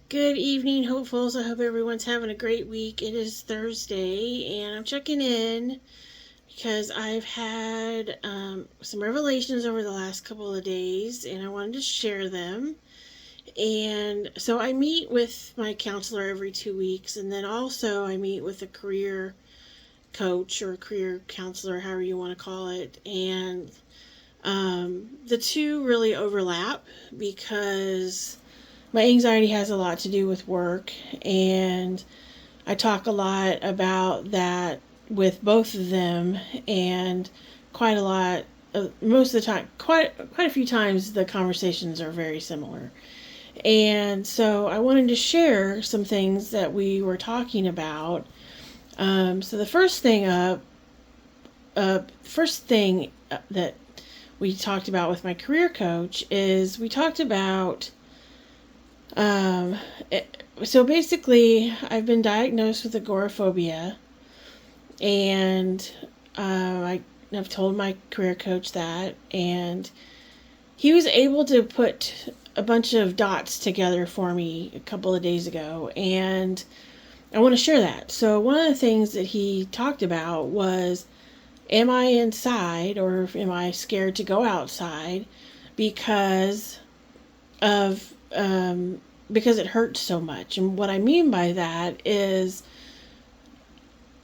Good evening, hopefuls. I hope everyone's having a great week. It is Thursday, and I'm checking in because I've had some revelations over the last couple of days, and I wanted to share them. And so I meet with my counselor every 2 weeks, and then also I meet with a career coach or a career counselor, however you want to call it. And the two really overlap because my anxiety has a lot to do with work, and I talk a lot about that with both of them, and quite a lot. Most of the time, quite a few times, the conversations are very similar. And so I wanted to share some things that we were talking about. So the first thing that we talked about with my career coach is we talked about Um, so basically, I've been diagnosed with agoraphobia, and I've told my career coach that, and he was able to put a bunch of dots together for me a couple of days ago, and I want to share that. So one of the things that he talked about was, am I inside or am I scared to go outside because of because it hurts so much. And what I mean by that is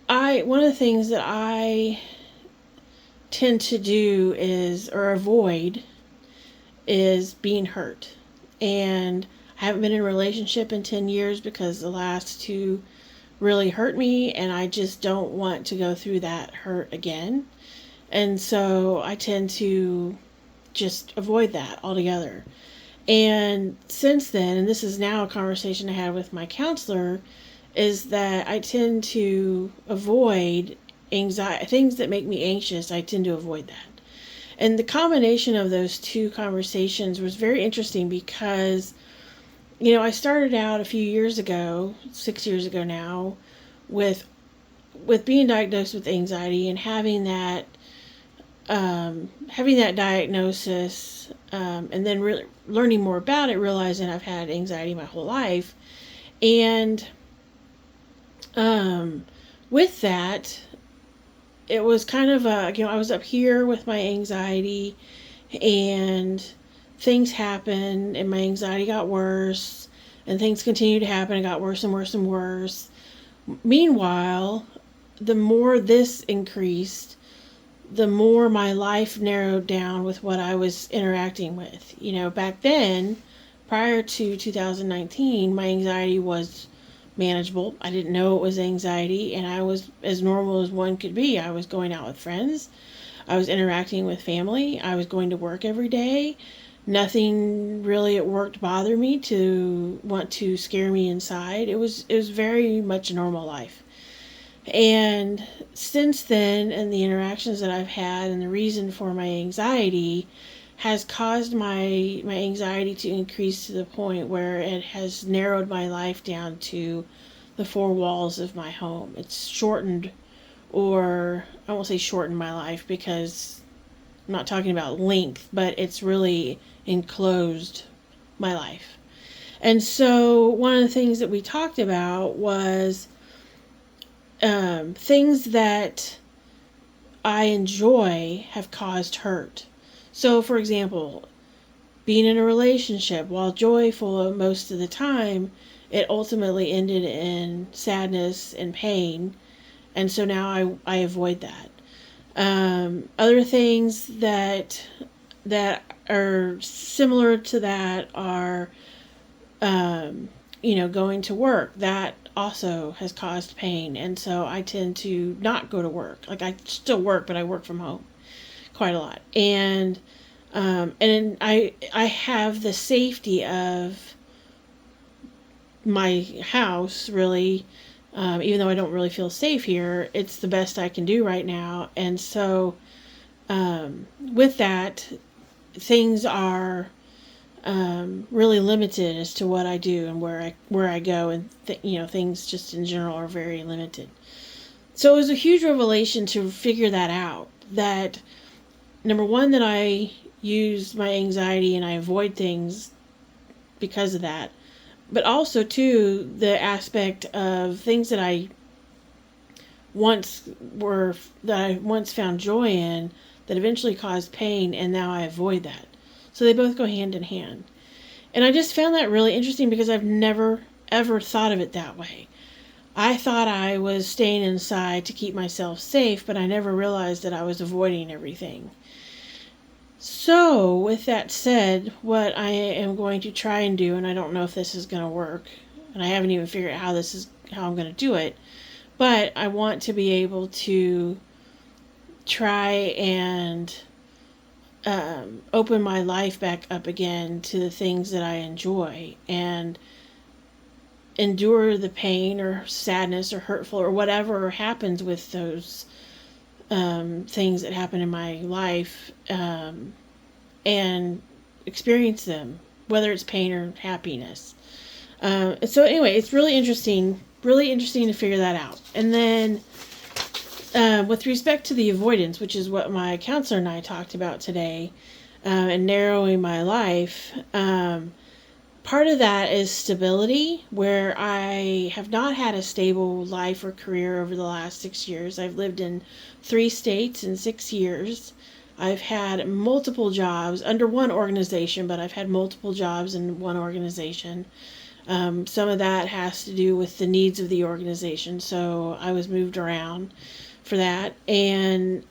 one of the things that I tend to do is or avoid is being hurt. And I haven't been in a relationship in 10 years because the last two really hurt me, and I just don't want to go through that hurt again. And so I tend to just avoid that altogether. And since then, and this is now a conversation I had with my counselor, is that I tend to avoid anxiety, things that make me anxious. I tend to avoid that. And the combination of those two conversations was very interesting because, I started out a few years ago, 6 years ago now, with being diagnosed with anxiety and having that diagnosis, and then really learning more about it, realizing I've had anxiety my whole life. And with that, it was kind of I was up here with my anxiety, and things happened, and my anxiety got worse, and things continued to happen and got worse and worse and worse. Meanwhile, the more this increased, the more my life narrowed down with what I was interacting with. Back then, prior to 2019, my anxiety was manageable. I didn't know it was anxiety, and I was as normal as one could be. I was going out with friends. I was interacting with family. I was going to work every day. Nothing really at work bothered me to want to scare me inside. It was very much a normal life. And since then, and the interactions that I've had and the reason for my anxiety has caused my anxiety to increase to the point where it has narrowed my life down to the four walls of my home. It's shortened, or I won't say shortened my life because I'm not talking about length, but it's really enclosed my life. And so one of the things that we talked about was things that I enjoy have caused hurt. So, for example, being in a relationship, while joyful most of the time, it ultimately ended in sadness and pain. And so now I avoid that. Other things that are similar to that are, going to work. That also has caused pain, and so I tend to not go to work. Like, I still work, but I work from home quite a lot. And I have the safety of my house, really. Even though I don't really feel safe here, it's the best I can do right now. And so with that, things are really limited as to what I do and where I go, and things just in general are very limited. So it was a huge revelation to figure that out. That number one, that I use my anxiety and I avoid things because of that. but also too the aspect of things that once I once found joy in that eventually caused pain, and now I avoid that. So they both go hand in hand. And I just found that really interesting because I've never ever thought of it that way. I thought I was staying inside to keep myself safe, but I never realized that I was avoiding everything. So, with that said, what I am going to try and do, and I don't know if this is going to work, and I haven't even figured out how I'm going to do it, but I want to be able to try and open my life back up again to the things that I enjoy and endure the pain or sadness or hurtful or whatever happens with those things that happen in my life, and experience them, whether it's pain or happiness. So anyway, it's really interesting to figure that out. And then with respect to the avoidance, which is what my counselor and I talked about today, and narrowing my life, part of that is stability, where I have not had a stable life or career over the last 6 years. I've lived in 3 states in 6 years. I've had multiple jobs under one organization, but I've had multiple jobs in one organization. Some of that has to do with the needs of the organization, so I was moved around for that, and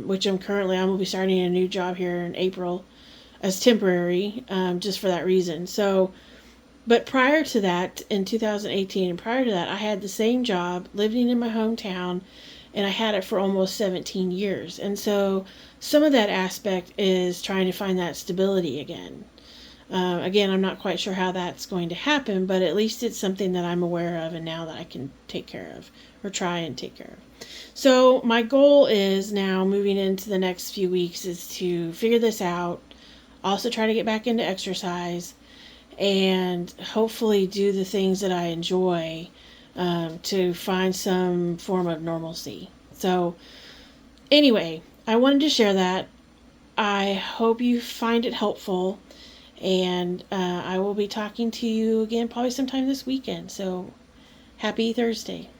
which I will be starting a new job here in April as temporary, just for that reason. So, but prior to that, in 2018, and prior to that, I had the same job, living in my hometown, and I had it for almost 17 years. And so some of that aspect is trying to find that stability again. Again, I'm not quite sure how that's going to happen, but at least it's something that I'm aware of and now that I can take care of, or try and take care of. So my goal is now, moving into the next few weeks, is to figure this out, also try to get back into exercise, and hopefully do the things that I enjoy, to find some form of normalcy. So anyway, I wanted to share that. I hope you find it helpful, and I will be talking to you again probably sometime this weekend. So happy Thursday.